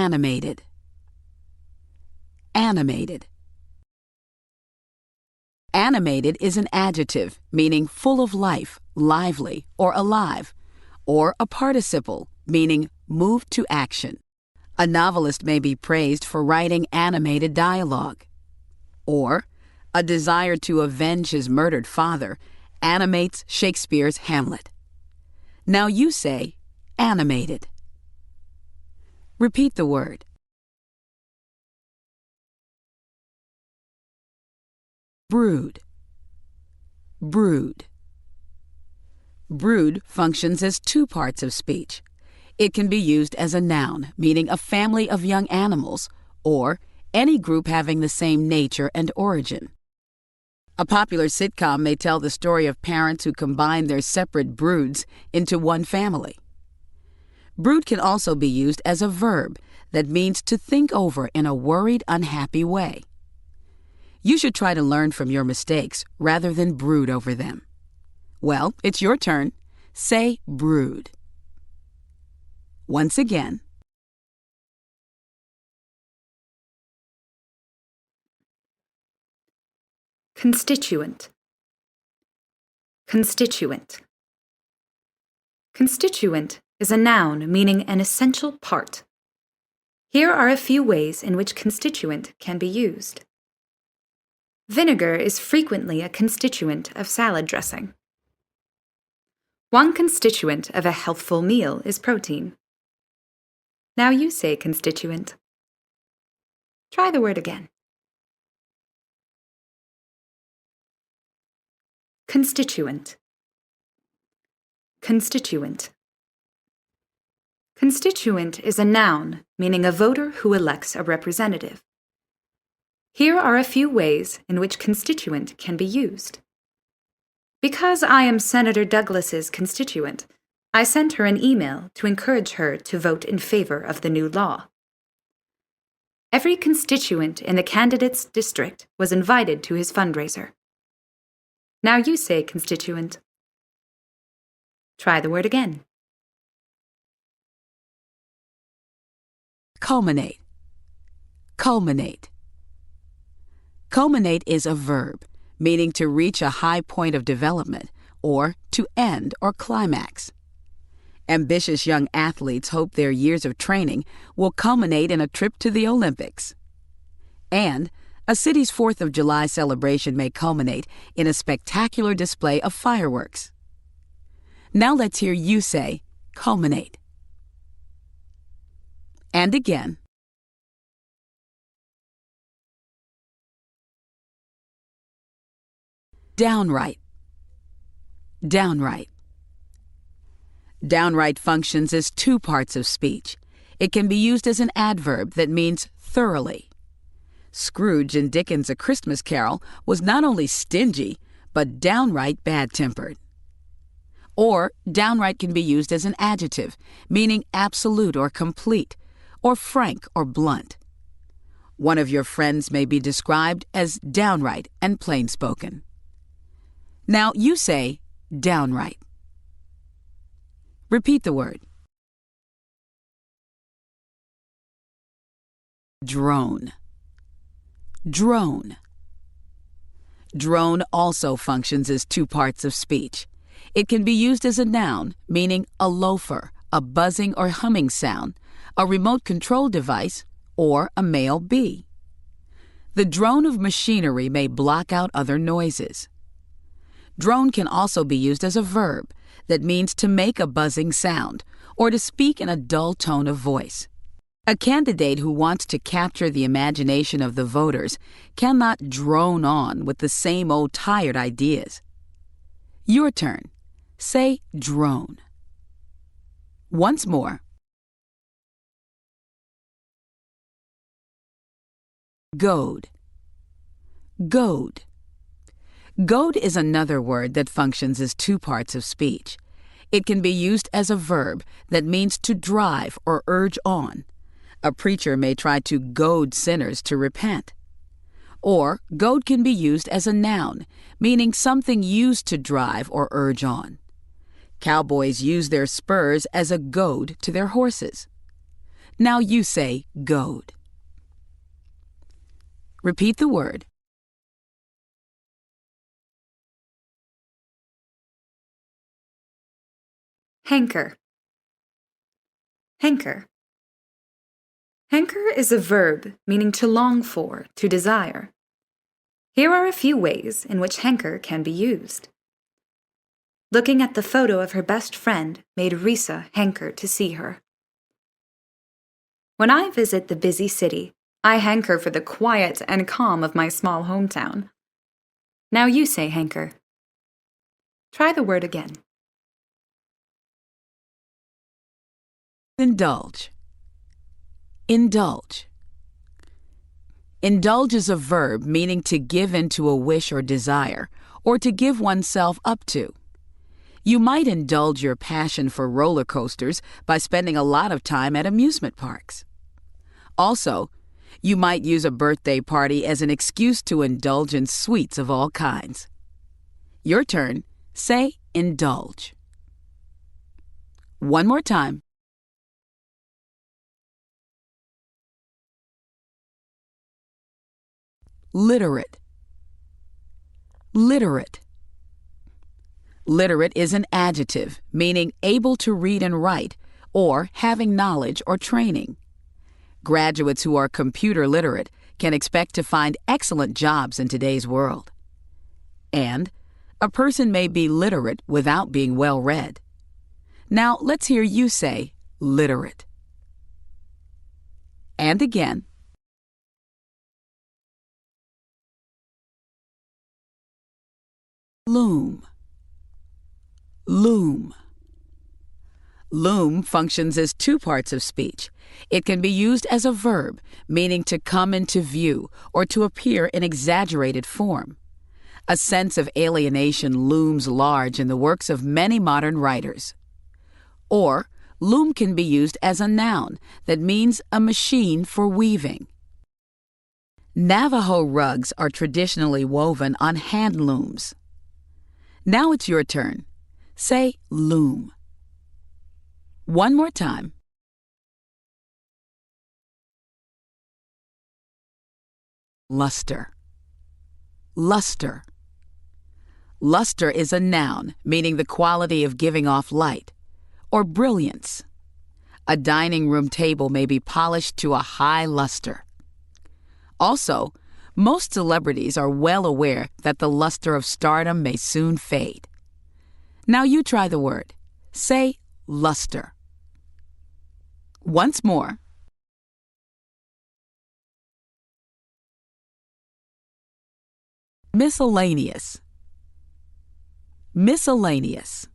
animated. Animated. Animated is an adjective meaning full of life, lively, or alive, or a participle meaning moved to action. A novelist may be praised for writing animated dialogue. Or, a desire to avenge his murdered father animates Shakespeare's Hamlet. Now you say, animated. Repeat the word. Brood. Brood. Brood functions as two parts of speech. It can be used as a noun, meaning a family of young animals, or any group having the same nature and origin. A popular sitcom may tell the story of parents who combine their separate broods into one family. Brood can also be used as a verb that means to think over in a worried, unhappy way. You should try to learn from your mistakes rather than brood over them. Well, it's your turn. Say brood. Once again. Constituent. Constituent. Constituent is a noun meaning an essential part. Here are a few ways in which constituent can be used. Vinegar is frequently a constituent of salad dressing. One constituent of a healthful meal is protein. Now you say constituent. Try the word again. Constituent. Constituent. Constituent is a noun meaning a voter who elects a representative. Here are a few ways in which constituent can be used. Because I am Senator Douglas's constituent, I sent her an email to encourage her to vote in favor of the new law. Every constituent in the candidate's district was invited to his fundraiser. Now you say constituent. Try the word again. Culminate. Culminate. Culminate is a verb, meaning to reach a high point of development, or to end or climax. Ambitious young athletes hope their years of training will culminate in a trip to the Olympics. And a city's 4th of July celebration may culminate in a spectacular display of fireworks. Now let's hear you say, culminate. And again. Downright. Downright. Downright functions as two parts of speech. It can be used as an adverb that means thoroughly. Scrooge in Dickens' A Christmas Carol was not only stingy, but downright bad-tempered. Or downright can be used as an adjective, meaning absolute or complete, or frank or blunt. One of your friends may be described as downright and plain-spoken. Now you say, downright. Repeat the word. Drone. Drone. Drone also functions as two parts of speech. It can be used as a noun, meaning a loafer, a buzzing or humming sound, a remote control device, or a male bee. The drone of machinery may block out other noises. Drone can also be used as a verb that means to make a buzzing sound or to speak in a dull tone of voice. A candidate who wants to capture the imagination of the voters cannot drone on with the same old tired ideas. Your turn. Say drone. Once more. Goad. Goad. Goad is another word that functions as two parts of speech. It can be used as a verb that means to drive or urge on. A preacher may try to goad sinners to repent. Or goad can be used as a noun, meaning something used to drive or urge on. Cowboys use their spurs as a goad to their horses. Now you say goad. Repeat the word. Hanker. Hanker. Hanker is a verb meaning to long for, to desire. Here are a few ways in which hanker can be used. Looking at the photo of her best friend made Risa hanker to see her. When I visit the busy city, I hanker for the quiet and calm of my small hometown. Now you say hanker. Try the word again. Indulge. Indulge. Indulge is a verb meaning to give in to a wish or desire, or to give oneself up to. You might indulge your passion for roller coasters by spending a lot of time at amusement parks. Also, you might use a birthday party as an excuse to indulge in sweets of all kinds. Your turn. Say indulge. One more time. Literate. Literate. Literate is an adjective meaning able to read and write, or having knowledge or training. Graduates who are computer literate can expect to find excellent jobs in today's world. And a person may be literate without being well-read. Now let's hear you say literate. And again. Loom. Loom. Loom functions as two parts of speech. It can be used as a verb, meaning to come into view or to appear in exaggerated form. A sense of alienation looms large in the works of many modern writers. Or, loom can be used as a noun that means a machine for weaving. Navajo rugs are traditionally woven on hand looms. Now it's your turn. Say loom. One more time. Luster. Luster. Luster is a noun meaning the quality of giving off light, or brilliance. A dining room table may be polished to a high luster. Also, most celebrities are well aware that the luster of stardom may soon fade. Now you try the word. Say luster. Once more. Miscellaneous. Miscellaneous.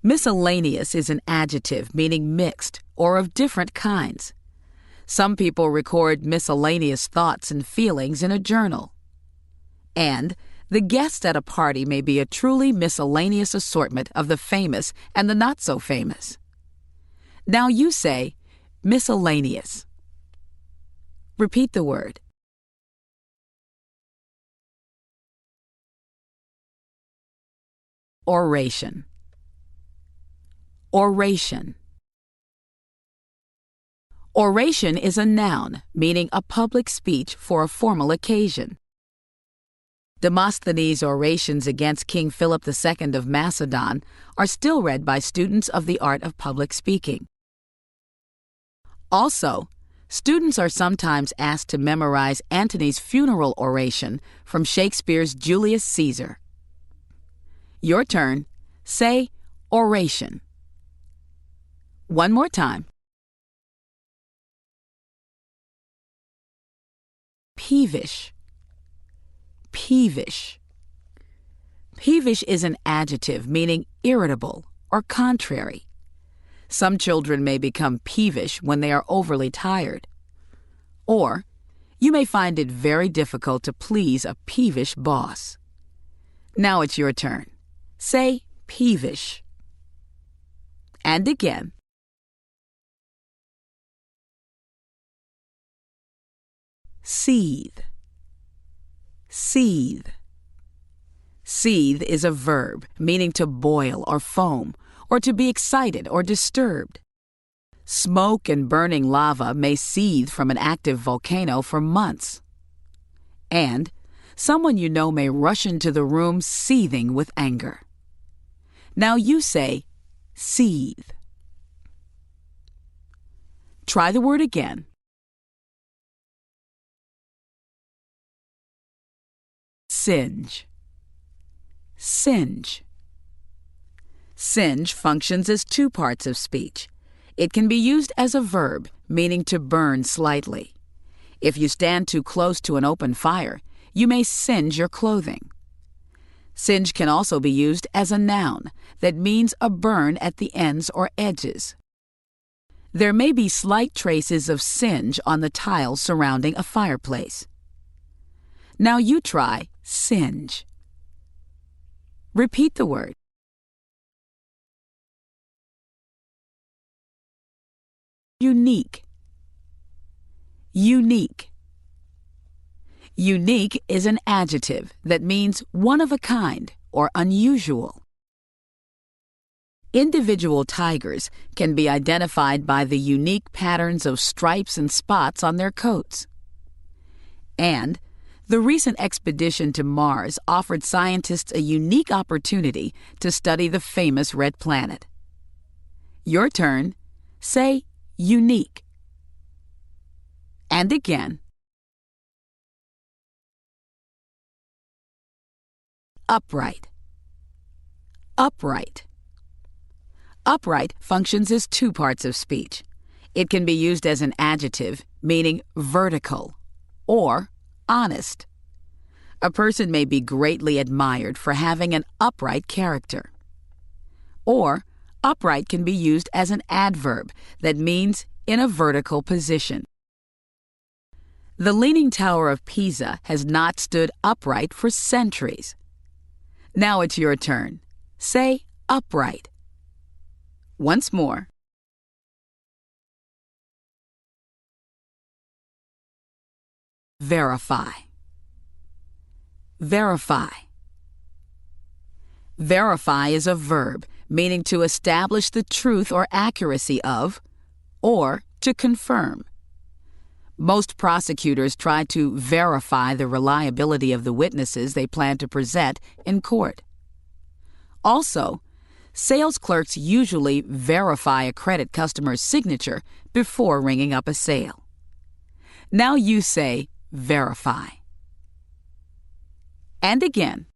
Miscellaneous is an adjective meaning mixed or of different kinds. Some people record miscellaneous thoughts and feelings in a journal. And the guest at a party may be a truly miscellaneous assortment of the famous and the not-so-famous. Now you say miscellaneous. Repeat the word. Oration. Oration. Oration is a noun meaning a public speech for a formal occasion. Demosthenes' orations against King Philip II of Macedon are still read by students of the art of public speaking. Also, students are sometimes asked to memorize Antony's funeral oration from Shakespeare's Julius Caesar. Your turn. Say oration. One more time. Peevish. Peevish. Peevish is an adjective meaning irritable or contrary. Some children may become peevish when they are overly tired. Or, you may find it very difficult to please a peevish boss. Now it's your turn. Say peevish. And again. Seethe. Seethe. Seethe is a verb meaning to boil or foam, or to be excited or disturbed. Smoke and burning lava may seethe from an active volcano for months. And someone you know may rush into the room seething with anger. Now you say, seethe. Try the word again. Singe. Singe. Singe functions as two parts of speech. It can be used as a verb, meaning to burn slightly. If you stand too close to an open fire, you may singe your clothing. Singe can also be used as a noun that means a burn at the ends or edges. There may be slight traces of singe on the tiles surrounding a fireplace. Now you try singe. Repeat the word. Unique. Unique. Unique is an adjective that means one of a kind or unusual. Individual tigers can be identified by the unique patterns of stripes and spots on their coats. And the recent expedition to Mars offered scientists a unique opportunity to study the famous red planet. Your turn. Say unique. And again. Upright. Upright. Upright functions as two parts of speech. It can be used as an adjective, meaning vertical, or honest. A person may be greatly admired for having an upright character. Or, upright can be used as an adverb that means in a vertical position. The Leaning Tower of Pisa has not stood upright for centuries. Now it's your turn. Say upright. Once more. Verify. Verify. Verify is a verb meaning to establish the truth or accuracy of, or to confirm. Most prosecutors try to verify the reliability of the witnesses they plan to present in court. Also, sales clerks usually verify a credit customer's signature before ringing up a sale. Now you say verify. And again.